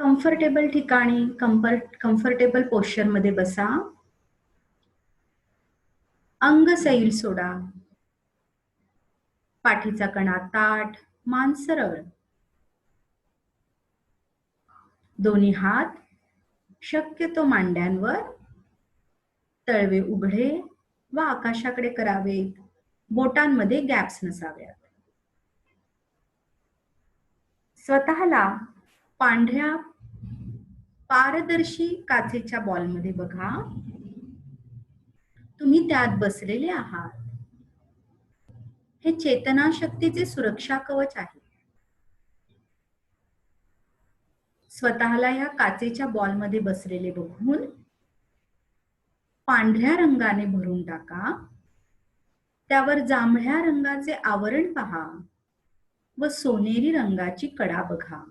Comfortable ठिकाणी comfortable posture मध्ये बसा. अंग सैल सोडा. पाठीचा कणा ताठ, मान सरळ. दोन्ही हात शक्यतो मांड्यांवर. तळवे उघडे व आकाशाकडे करावेत. बोटांमध्ये गॅप्स नसाव्यात. स्वतःला पांढऱ्या पारदर्शी काचेच्या बॉलमध्ये बघा. तुम्ही त्यात बसलेले आहात. हे चेतनाशक्तीचे सुरक्षा कवच आहे. स्वतःला या काचेच्या बॉलमध्ये बसलेले बघून पांढऱ्या रंगाने भरून टाका. त्यावर जांभळ्या रंगाचे आवरण पहा व सोनेरी रंगाची कडा बघा.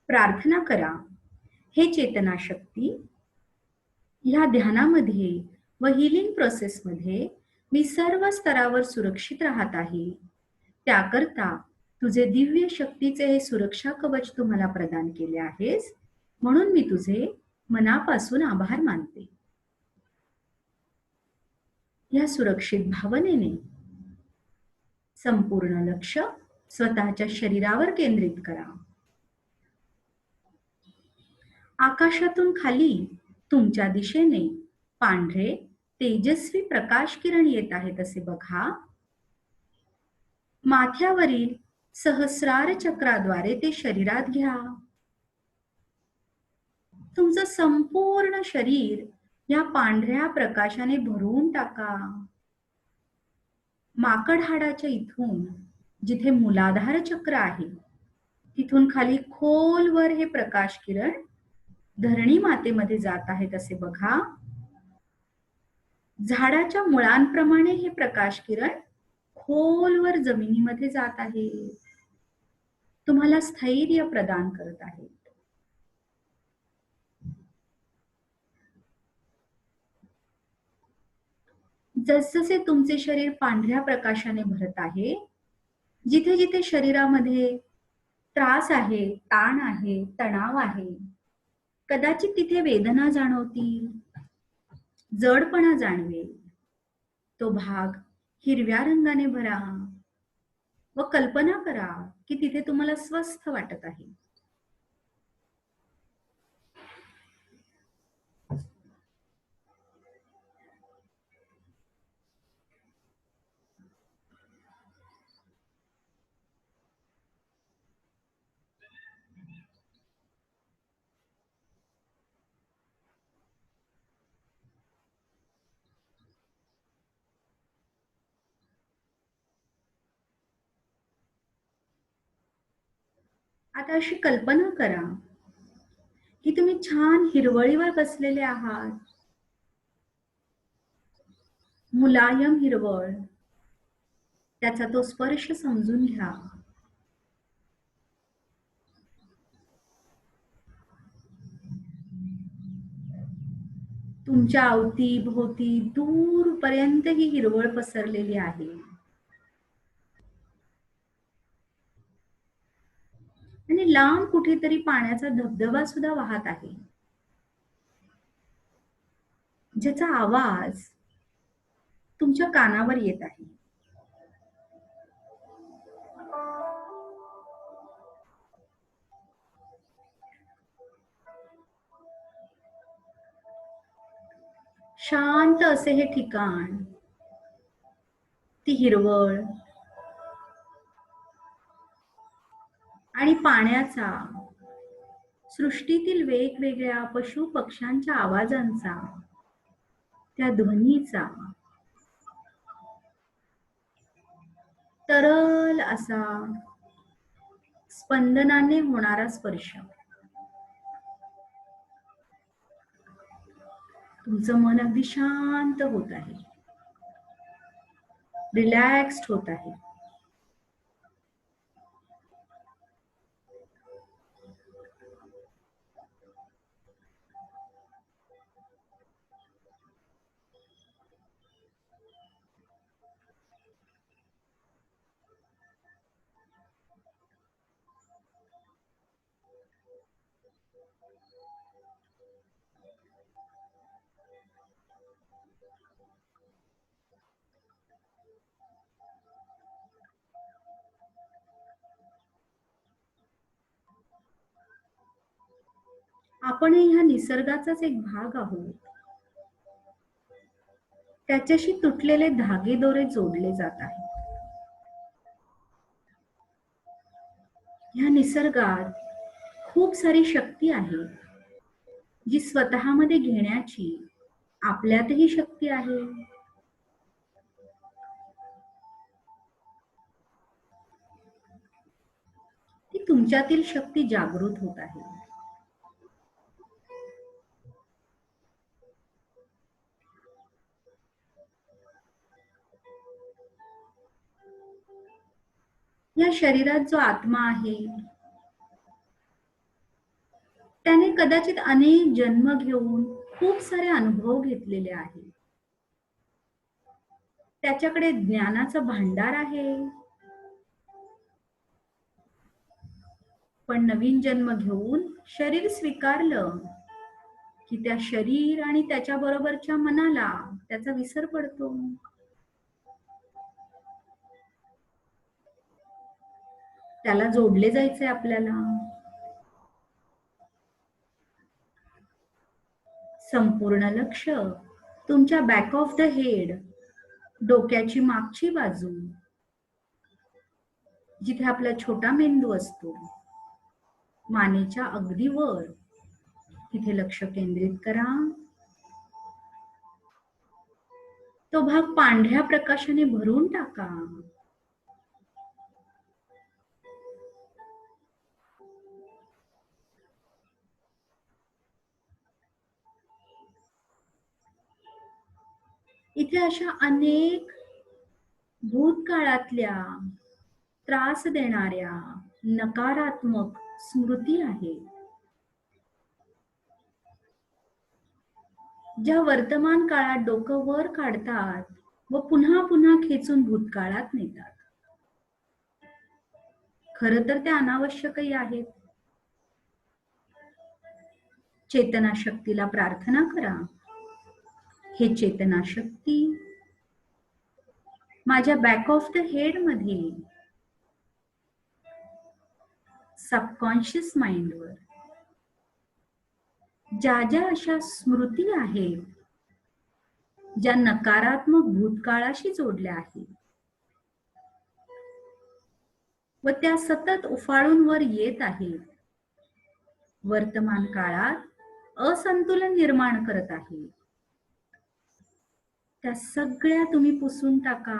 प्रार्थना करा, हे चेतनाशक्ती, ह्या ध्यानामध्ये व हिलिंग प्रोसेसमध्ये मी सर्व स्तरावर सुरक्षित राहत आहे. त्याकरता तुझे दिव्य शक्तीचे हे सुरक्षा कवच तू मला प्रदान केले आहेस, म्हणून मी तुझे मनापासून आभार मानते. या सुरक्षित भावनेने संपूर्ण लक्ष स्वतःच्या शरीरावर केंद्रित करा. आकाशातून खाली तुमच्या दिशेने पांढरे तेजस्वी प्रकाश किरण येत आहेत असे बघा. माथ्यावरील सहस्रार चक्राद्वारे ते शरीरात घ्या. तुमचं संपूर्ण शरीर या पांढऱ्या प्रकाशाने भरून टाका. माकड हाडाच्या इथून जिथे मूलाधार चक्र आहे तिथून खाली खोलवर हे प्रकाश किरण धरणी मातेमध्ये जात आहेत असे बघा. झाडाच्या मुळांप्रमाणे हे प्रकाश किरण खोलवर जमिनीमध्ये जात आहे. तुम्हाला स्थैर्य प्रदान करत आहेत. जसजसे तुमचे शरीर पांढऱ्या प्रकाशाने भरत आहे, जिथे जिथे शरीरामध्ये त्रास आहे, ताण आहे, तणाव आहे, कदाचित तिथे वेदना जाणवतील, जडपणा जाणवेल, तो भाग हिरव्या रंगाने भरा व कल्पना करा की तिथे तुम्हाला स्वस्थ वाटत आहे. आता अशी कल्पना करा की तुम्ही छान हिरवळीवर बसलेले आहात. मुलायम हिरवळ, त्याचा तो स्पर्श समजून घ्या. तुमच्या अवतीभोवती दूरपर्यंत ही हिरवळ पसरलेली आहे. आणि लांब कुठेतरी पाण्याचा धबधबा सुद्धा वाहत आहे, ज्याचा आवाज तुमच्या कानावर येत आहे. शांत असे हे ठिकाण, ती हिरवळ आणि पाण्याचा, सृष्टीतील वेगवेगळ्या पशु पक्ष्यांच्या आवाजांचा, त्या ध्वनीचा तरल असा स्पंदनाने होणारा स्पर्श. तुमचं मन अगदी शांत होत आहे. रिलॅक्स्ड होत आहे. आपणही ह्या निसर्गाचाच एक भाग आहोत. त्याच्याशी तुटलेले धागेदोरे जोडले जात आहेत. ह्या निसर्गात खूप सारी शक्ती आहे, जी स्वतःमध्ये घेण्याची आपल्यातही शक्ती आहे. ती तुमच्यातील शक्ती जागृत होत आहे. या शरीरात जो आत्मा आहे, त्याने कदाचित अनेक जन्म घेऊन खूप सारे अनुभव घेतलेले आहेत. त्याच्याकडे ज्ञानाचं भांडार आहे. पण नवीन जन्म घेऊन शरीर स्वीकारलं की त्या शरीर आणि त्याच्या बरोबरच्या मनाला त्याचा विसर पडतो. त्याला जोडले जायचे आपल्याला. संपूर्ण लक्ष तुमच्या बॅक ऑफ द हेड, डोक्याची मागची बाजू, जिथे आपला छोटा मेंदू असतो, मानेच्या अगदी वर, तिथे लक्ष केंद्रित करा. तो भाग पांढऱ्या प्रकाशाने भरून टाका. इथे अशा अनेक भूतकाळातल्या त्रास देणाऱ्या नकारात्मक स्मृती आहेत, ज्या वर्तमान काळात डोकं वर काढतात व पुन्हा पुन्हा खेचून भूतकाळात नेतात. खरं तर त्या अनावश्यकही आहेत. चेतना शक्तीला प्रार्थना करा. हे चेतना शक्ती माझ्या बॅक ऑफ द हेड मध्ये, सबकॉन्शियस माइंडवर ज्या ज्या अशा स्मृती आहेत, ज्या नकारात्मक भूतकाळाशी जोडल्या आहेत व त्या सतत उफाळून वर येत आहेत, वर्तमान काळात असंतुलन निर्माण करत आहे, त्या सगळ्या तुम्ही पुसून टाका.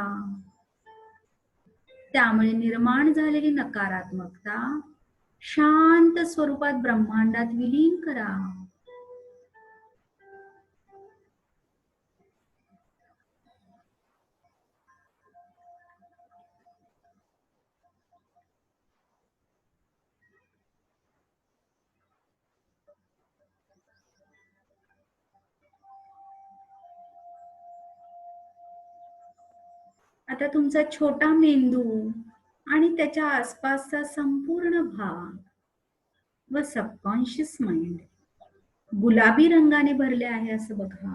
त्यामुळे निर्माण झालेली नकारात्मकता शांत स्वरूपात ब्रह्मांडात विलीन करा. आता तुमचा छोटा मेंदू आणि त्याच्या आसपासचा संपूर्ण भाग व सबकॉन्शियस माइंड गुलाबी रंगाने भरले आहे असं बघा.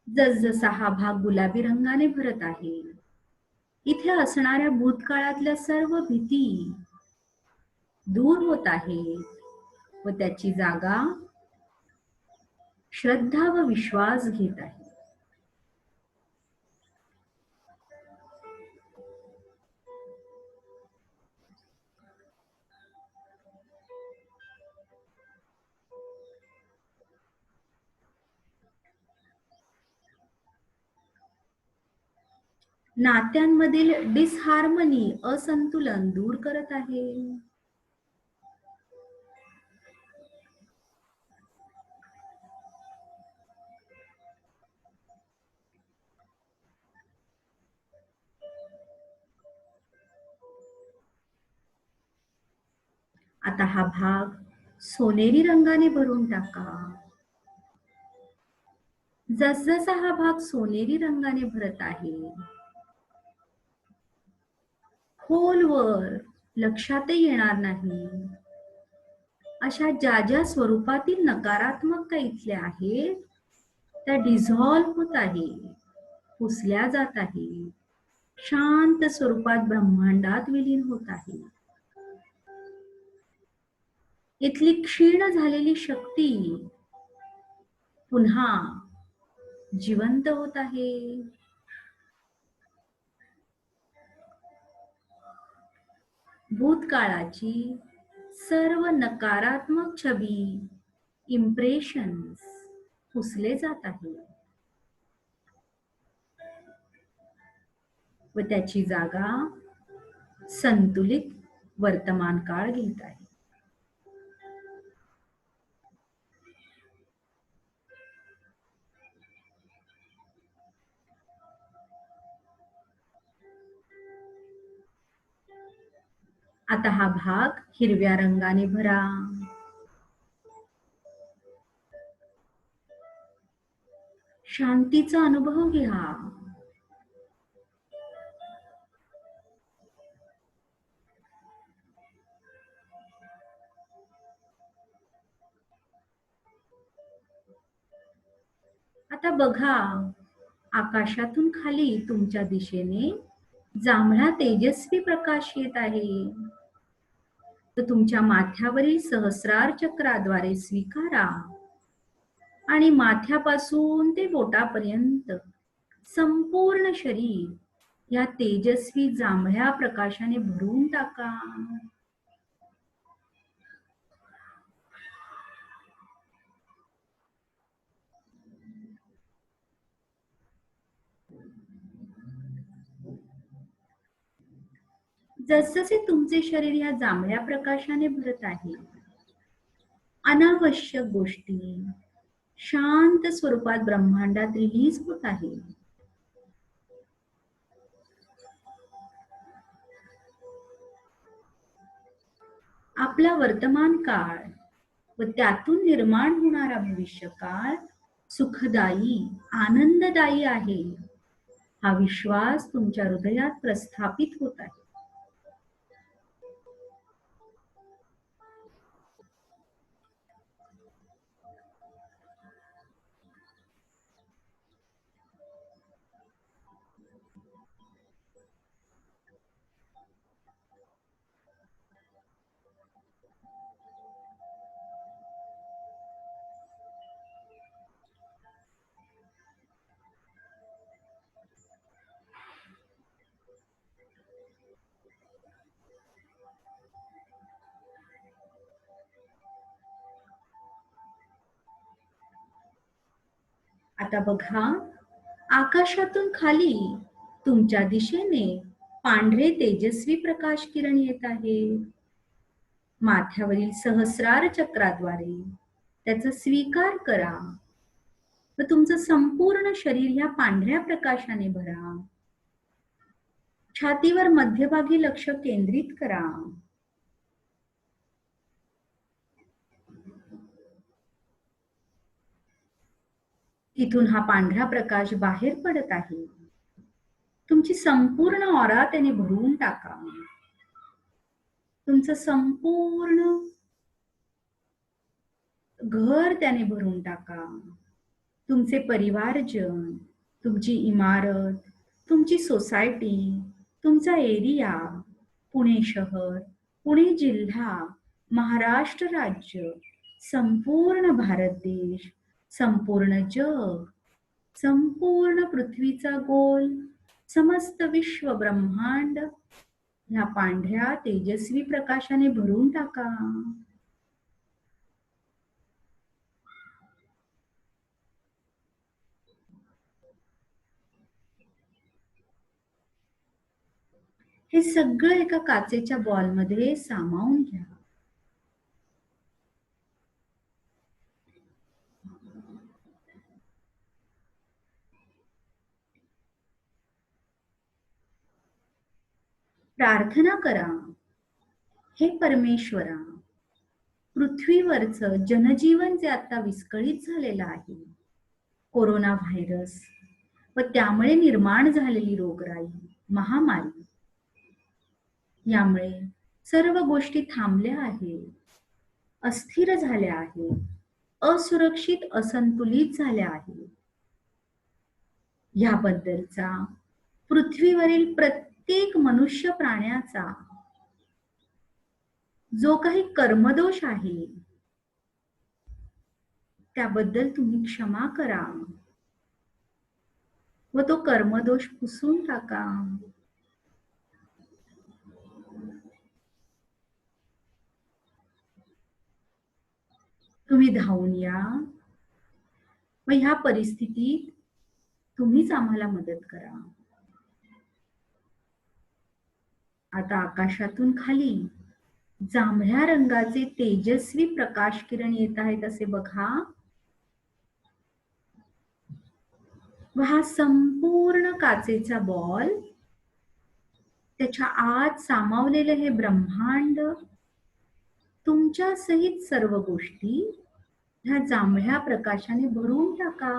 जसजसा हा भाग गुलाबी रंगाने भरत आहे, इथे असणाऱ्या भूतकाळातल्या सर्व भीती दूर होत आहेत व त्याची जागा श्रद्धा व विश्वास घेत आहे. नात्यांमधील डिसहार्मनी, असंतुलन दूर करत आहे. आता हा भाग सोनेरी रंगाने भरून टाका. जसजसा हा भाग सोनेरी रंगाने भरत आहे, खोलवर लक्षातही येणार नाही अशा ज्या ज्या स्वरूपातील नकारात्मकता इथल्या आहेत त्या डिझॉल्व्ह होत आहे, पुसल्या जात आहे, शांत स्वरूपात ब्रह्मांडात विलीन होत आहे. इथली क्षीण झालेली शक्ती पुन्हा जिवंत होत आहे. भूतकाळाची सर्व नकारात्मक छबी, इम्प्रेशन्स पुसले जात आहे व त्याची जागा संतुलित वर्तमान काळ घेत आहे. आता हा भाग हिरव्या रंगाने भरा. शांतीचा अनुभव घ्या. आता बघा, आकाशातून खाली तुमच्या दिशेने जांभळा तेजस्वी प्रकाश येत आहे. तो तुमच्या माथ्यावरील सहस्रार चक्राद्वारे स्वीकारा आणि माथ्यापासून ते बोटापर्यंत संपूर्ण शरीर या तेजस्वी जांभळ्या प्रकाशाने भरून टाका. जसजसे तुमचे शरीर या जांभळ्या प्रकाशाने भरत आहे, अनावश्यक गोष्टी शांत स्वरूपात ब्रह्मांडात रिलीज होत आहे. आपला वर्तमान काळ व त्यातून निर्माण होणारा भविष्य काळ सुखदायी, आनंददायी आहे हा विश्वास तुमच्या हृदयात प्रस्थापित होत आहे. आता बघा, आकाशातून खाली तुमच्या दिशेने पांढरे तेजस्वी प्रकाश किरण येत आहे. माथ्यावरील सहस्रार चक्राद्वारे त्याचा स्वीकार करा व तुमचं संपूर्ण शरीर ह्या पांढऱ्या प्रकाशाने भरा. छातीवर मध्यभागी लक्ष केंद्रित करा. इथून हा पांढरा प्रकाश बाहेर पडत आहे. तुमची संपूर्ण ऑरा त्याने भरून टाका. तुमचं संपूर्ण घर त्याने भरून टाका. तुमचे परिवारजन, तुमची इमारत, तुमची सोसायटी, तुमचा एरिया, पुणे शहर, पुणे जिल्हा, महाराष्ट्र राज्य, संपूर्ण भारत देश, संपूर्ण जग, संपूर्ण पृथ्वीचा गोल, समस्त विश्व ब्रह्मांड ह्या पांढऱ्या तेजस्वी प्रकाशाने भरून टाका. हे सगळं एका काचेच्या बॉलमध्ये सामावून घ्या. प्रार्थना करा, हे परमेश्वरा, पृथ्वीवरचं जनजीवन जे आता विस्कळीत झालेलं आहे, कोरोना व्हायरस व त्यामुळे निर्माण झालेली रोगराई, महामारी, यामुळे सर्व गोष्टी थांबल्या आहेत, अस्थिर झाल्या आहेत, असुरक्षित, असंतुलित झाल्या आहेत. याबद्दलचा पृथ्वीवरील प्रत्येक मनुष्य प्राण्याचा जो काही कर्मदोष आहे त्याबद्दल तुम्ही क्षमा करा व तो कर्मदोष पुसून टाका. तुम्ही धावून या व ह्या परिस्थितीत तुम्हीच आम्हाला मदत करा. आता आकाशातून खाली जांभळ्या रंगाचे तेजस्वी प्रकाश किरण येत आहेत असे बघा. व हा संपूर्ण काचेचा बॉल, त्याच्या आत सामावलेलं हे ब्रह्मांड, तुमच्या सहित सर्व गोष्टी ह्या जांभळ्या प्रकाशाने भरून टाका.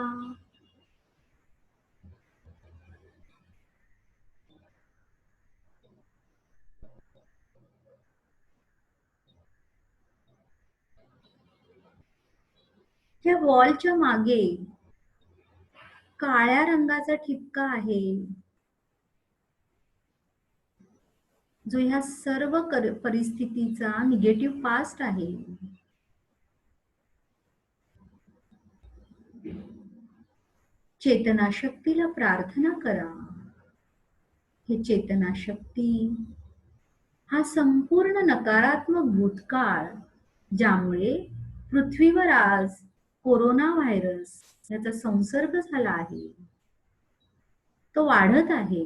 या वॉलच्या मागे काळ्या रंगाचा ठिपका आहे, जो ह्या सर्व परिस्थितीचा निगेटिव्ह पास्ट आहे. चेतनाशक्तीला प्रार्थना करा. हे चेतनाशक्ती हा संपूर्ण नकारात्मक भूतकाळ, ज्यामुळे पृथ्वीवर आज कोरोना व्हायरस याचा संसर्ग झाला आहे, तो वाढत आहे.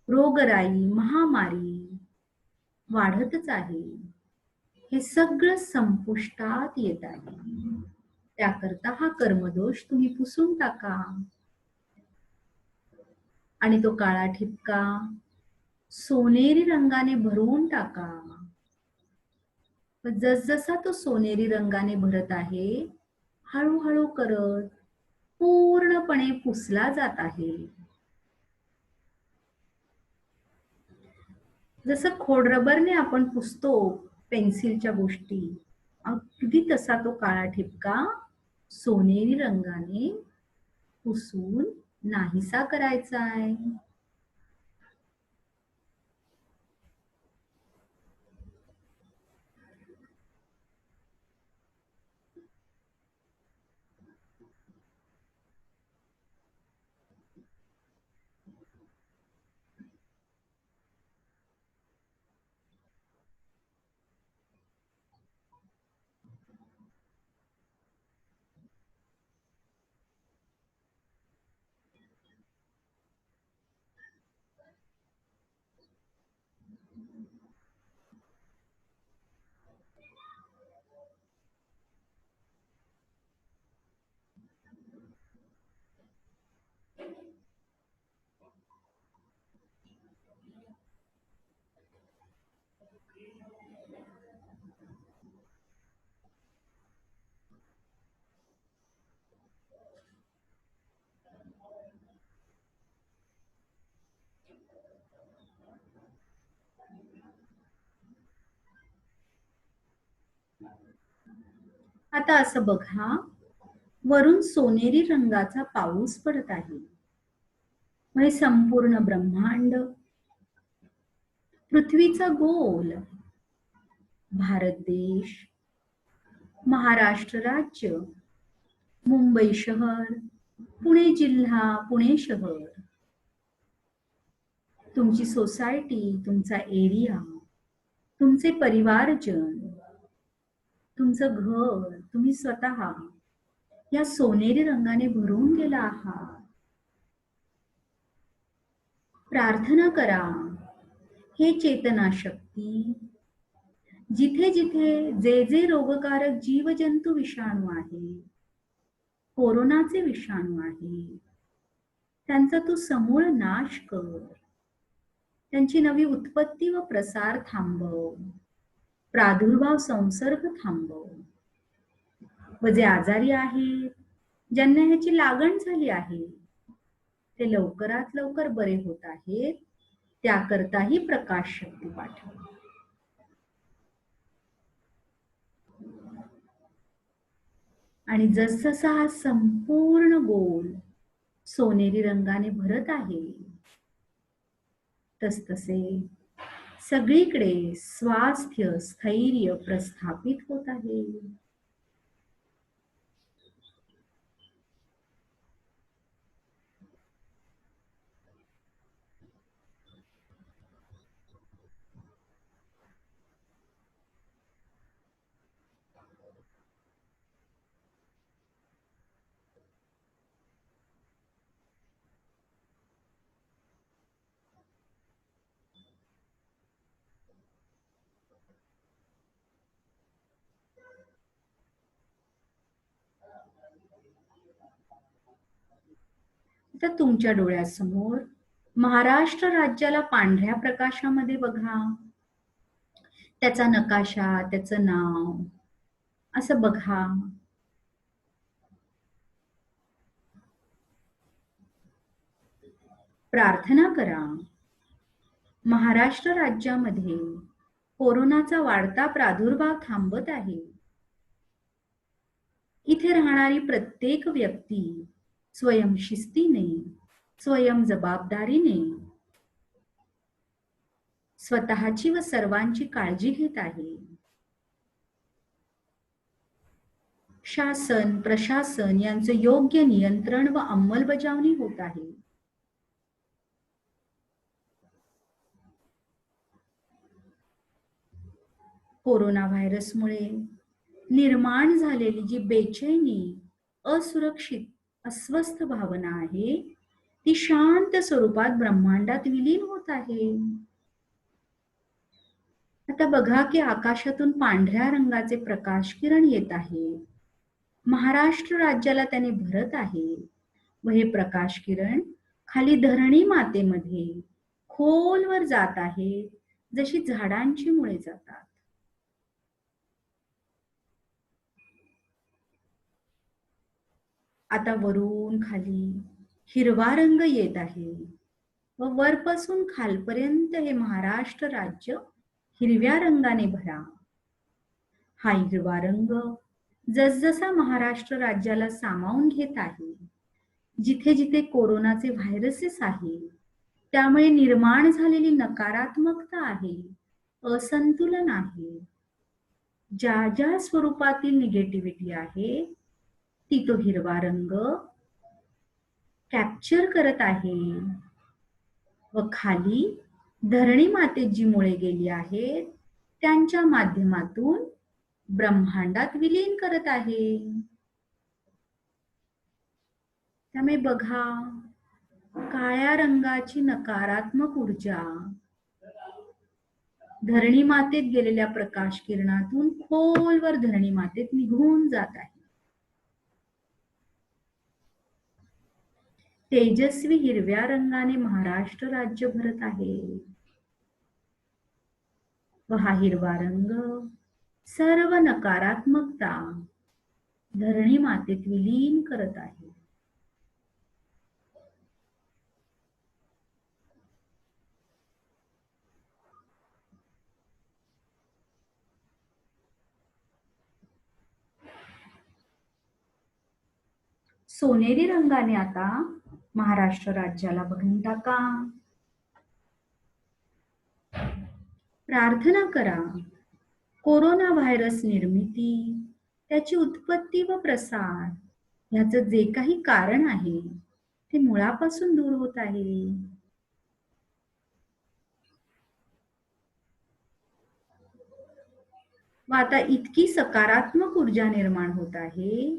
रोगराई, महामारी वाढतच आहे. हे सगळं संपुष्टात येत आहे. त्याकरता हा कर्मदोष तुम्ही पुसून टाका आणि तो काळा ठिपका सोनेरी रंगाने भरून टाका. जसजसा तो सोनेरी रंगाने भरत आहे, हळूहळू करत पूर्णपणे पुसला जात आहे. जसं खोडरबरने आपण पुसतो पेन्सिलच्या गोष्टी, अगदी तसा तो काळा ठिपका सोनेरी रंगाने पुसून नाहीसा करायचा आहे. आता असं बघा, वरून सोनेरी रंगाचा पाऊस पडत आहे. म्हणजे संपूर्ण ब्रह्मांड, पृथ्वीचा गोल, भारत देश, महाराष्ट्र राज्य, मुंबई शहर, पुणे जिल्हा, पुणे शहर, तुमची सोसायटी, तुमचा एरिया, तुमचे परिवारजन, तुमचं घर, तुम्ही स्वतः या सोनेरी रंगाने भरून गेला आहात. प्रार्थना करा, हे चेतनाशक्ती, जिथे जिथे जे जे रोगकारक जीवजंतू विषाणू आहे, कोरोनाचे विषाणू आहे, त्यांचा तू समूळ नाश कर. त्यांची नवी उत्पत्ती व प्रसार थांबव. प्रादुर्भाव संसर्ग थांबव. व जे आजारी आहेत, ज्यांना ह्याची लागण झाली आहे, ते लवकरात लवकर बरे होत आहेत, त्याकरताही प्रकाश शक्ती पाठव. आणि जसजसा हा संपूर्ण गोल सोनेरी रंगाने भरत आहे, तसतसे सगळीकडे स्वास्थ्य स्थैर्य प्रस्थापित होत आहे. आता तुमच्या डोळ्यासमोर महाराष्ट्र राज्याला पांढऱ्या प्रकाशामध्ये बघा. त्याचा नकाशा, त्याचं नाव असं बघा. प्रार्थना करा. महाराष्ट्र राज्यामध्ये कोरोनाचा वाढता प्रादुर्भाव थांबत आहे. इथे राहणारी प्रत्येक व्यक्ती स्वयंशिस्तीने, स्वयं जबाबदारीने स्वतःची व सर्वांची काळजी घेत आहे. शासन प्रशासन यांचं योग्य नियंत्रण व अंमलबजावणी होत आहे. कोरोना व्हायरसमुळे निर्माण झालेली जी बेचैनी, असुरक्षित, अस्वस्थ भावना आहे, ती शांत स्वरूपात ब्रह्मांडात विलीन होत आहे. आता बघा की आकाशातून पांढऱ्या रंगाचे प्रकाश किरण येत आहे. महाराष्ट्र राज्याला त्याने भरत आहे व हे प्रकाश किरण खाली धरणी मातेमध्ये खोलवर जात आहे, जशी झाडांची मुळे जातात. आता वरून खाली हिरवा रंग येत आहे व वरपासून खालपर्यंत हे महाराष्ट्र राज्य हिरव्या रंगाने भरा. हा हिरवा रंग जसजसा महाराष्ट्र राज्याला सामावून घेत आहे, जिथे जिथे कोरोनाचे व्हायरसेस आहे, त्यामुळे निर्माण झालेली नकारात्मकता आहे, असंतुलन आहे, ज्या ज्या स्वरूपातील निगेटिव्हिटी आहे, ती तो हिरवा रंग कॅप्चर करत आहे व खाली धरणी मातेत जी मुळे गेली आहेत, त्यांच्या माध्यमातून ब्रह्मांडात विलीन करत आहे. त्यामुळे बघा, काळ्या रंगाची नकारात्मक ऊर्जा धरणी मातेत गेलेल्या प्रकाश किरणातून खोलवर धरणी मातेत निघून जात आहे. तेजस्वी हिरव्या रंगाने महाराष्ट्र राज्य भरत आहे व हा हिरवा रंग सर्व नकारात्मकता धरणी मातेत विलीन करत आहे. सोनेरी रंगाने आता महाराष्ट्र राज्याला बघून टाका. प्रार्थना करा. कोरोना व्हायरस निर्मिती, त्याची उत्पत्ती व प्रसार ह्याचं जे काही कारण आहे, ते मुळापासून दूर होत आहे. व आता इतकी सकारात्मक ऊर्जा निर्माण होत आहे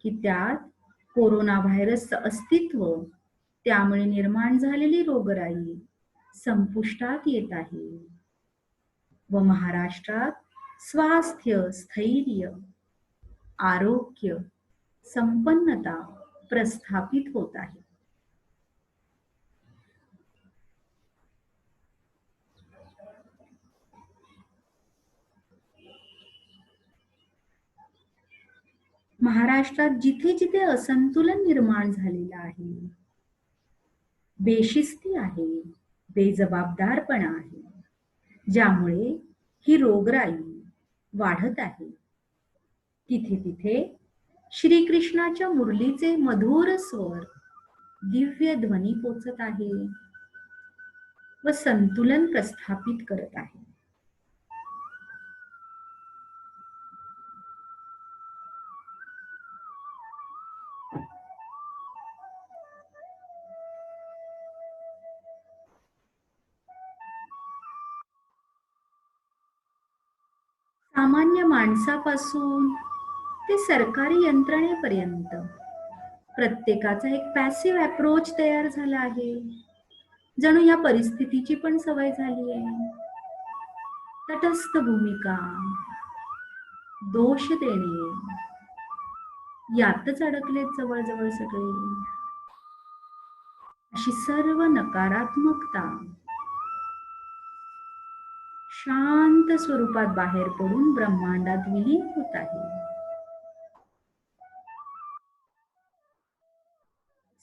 की त्यात कोरोना व्हायरसचं अस्तित्व, त्यामुळे निर्माण झालेली रोगराई संपुष्टात येत आहे व महाराष्ट्रात स्वास्थ्य स्थैर्य आरोग्य संपन्नता प्रस्थापित होत आहे. महाराष्ट्रात जिथे जिथे असंतुलन निर्माण झालेलं आहे, बेशिस्ती आहे, बेजबाबदारपणा आहे, ज्यामुळे ही रोगराई वाढत आहे, तिथे तिथे श्रीकृष्णाच्या मुरलीचे मधुर स्वर, दिव्य ध्वनी पोचत आहे व संतुलन प्रस्थापित करत आहे. सामान्य माणसापासून ते सरकारी यंत्रणेपर्यंत प्रत्येकाचा एक पॅसिव्ह अप्रोच तयार झाला आहे. जणू या परिस्थितीची पण सवय झाली आहे. तटस्थ भूमिका, दोष देणे यातच अडकलेत जवळजवळ सगळे. अशी सर्व नकारात्मकता शांत स्वरूपात बाहेर पडून ब्रह्मांडात विलीन होत आहे.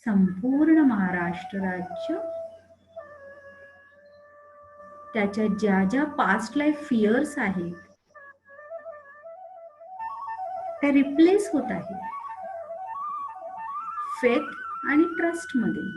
संपूर्ण महाराष्ट्र राज्य त्याच्या ज्या ज्या पास्ट लाईफ फिअर्स आहेत त्या रिप्लेस होत आहेत फेथ आणि ट्रस्ट मध्ये.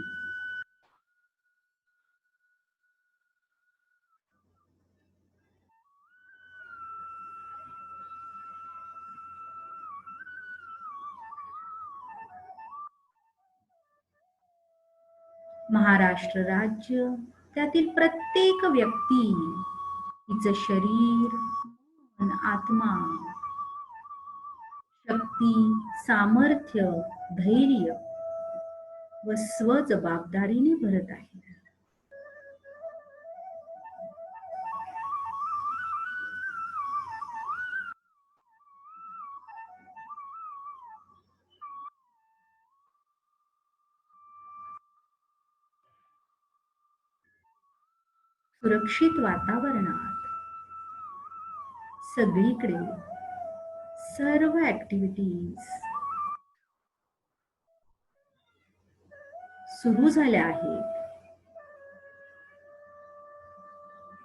महाराष्ट्र राज्य त्यातील प्रत्येक व्यक्ती तिचं शरीर, मन, आत्मा, शक्ती, सामर्थ्य, धैर्य व स्वजबाबदारीने भरत आहे. सुरक्षित वातावरणात सगळीकडे सर्व ऍक्टिव्हिटीज सुरू झाल्या आहेत.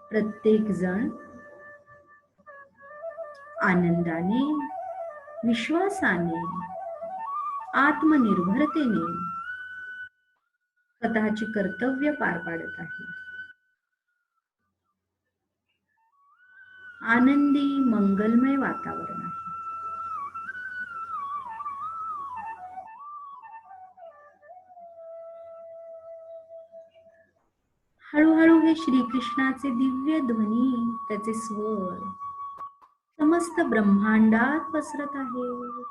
प्रत्येक जण आनंदाने, विश्वासाने, आत्मनिर्भरतेने स्वतःची कर्तव्य पार पाडत आहे. आनंदी, मंगलमय वातावरण आहे. हळूहळू हे श्रीकृष्णाचे दिव्य ध्वनी, त्याचे स्वर समस्त ब्रह्मांडात पसरत आहे.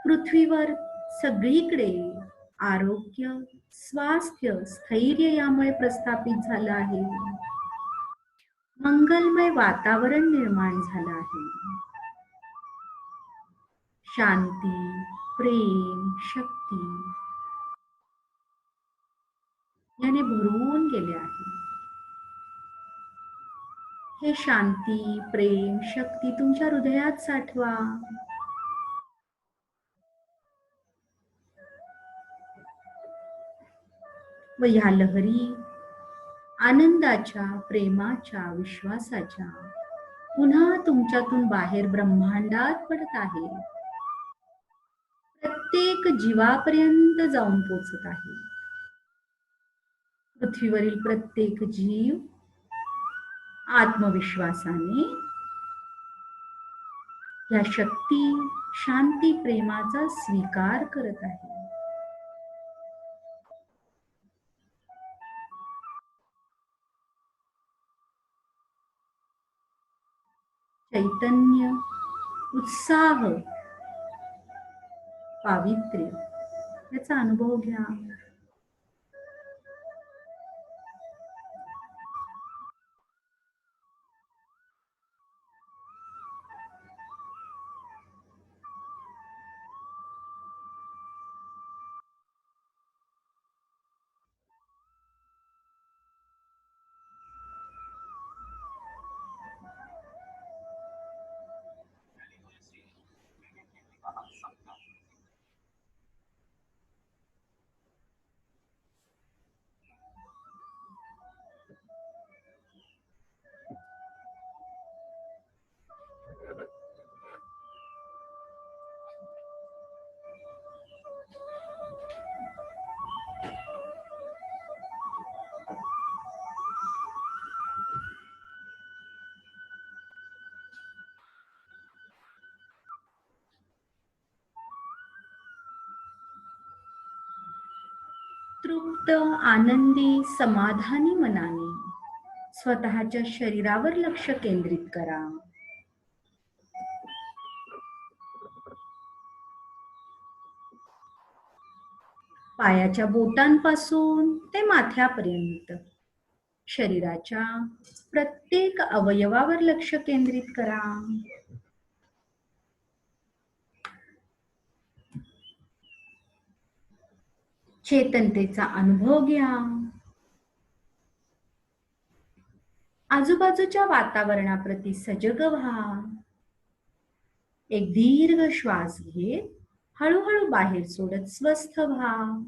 पृथ्वीवर सगळीकडे आरोग्य, स्वास्थ्य, स्थैर्य यामुळे प्रस्थापित झालं आहे. मंगलमय वातावरण निर्माण झालं आहे. शांती, प्रेम, शक्ती याने भरून गेले आहे. हे शांती, प्रेम, शक्ती तुमच्या हृदयात साठवा. व ह्या लहरी आनंदाच्या, प्रेमाच्या, विश्वासाच्या पुन्हा तुमच्यातून बाहेर ब्रह्मांडात पडत आहे. प्रत्येक जीवापर्यंत जाऊन पोचत आहे. पृथ्वीवरील प्रत्येक जीव आत्मविश्वासाने या शक्ती, शांती, प्रेमाचा स्वीकार करत आहे. चैतन्य, उत्साह, पावित्र्य याचा अनुभव घ्या. तृप्त, आनंदी, समाधानी मनाने स्वतःच्या शरीरावर लक्ष केंद्रित करा. पायाच्या बोटांपासून ते माथ्यापर्यंत शरीराच्या प्रत्येक अवयवावर लक्ष केंद्रित करा. चेतनतेचा अनुभव घ्या. आजूबाजूच्या वातावरणाप्रती सजग व्हा. एक दीर्घ श्वास घेत हळूहळू बाहेर सोडत स्वस्थ व्हा.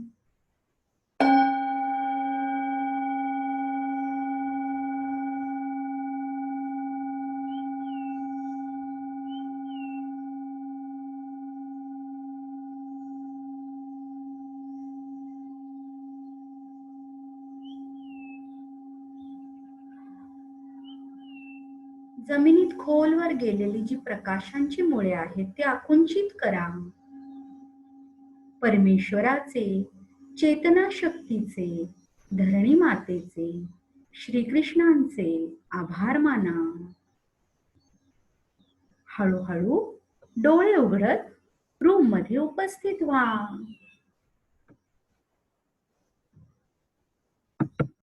जमिनीत खोलवर गेलेली जी प्रकाशांची मुळे आहेत ते आकुंचित करा. परमेश्वराचे, चेतना शक्तीचे, धरणी मातेचे, श्रीकृष्णांचे आभार माना. हळूहळू डोळे उघडत रूम मध्ये उपस्थित व्हा.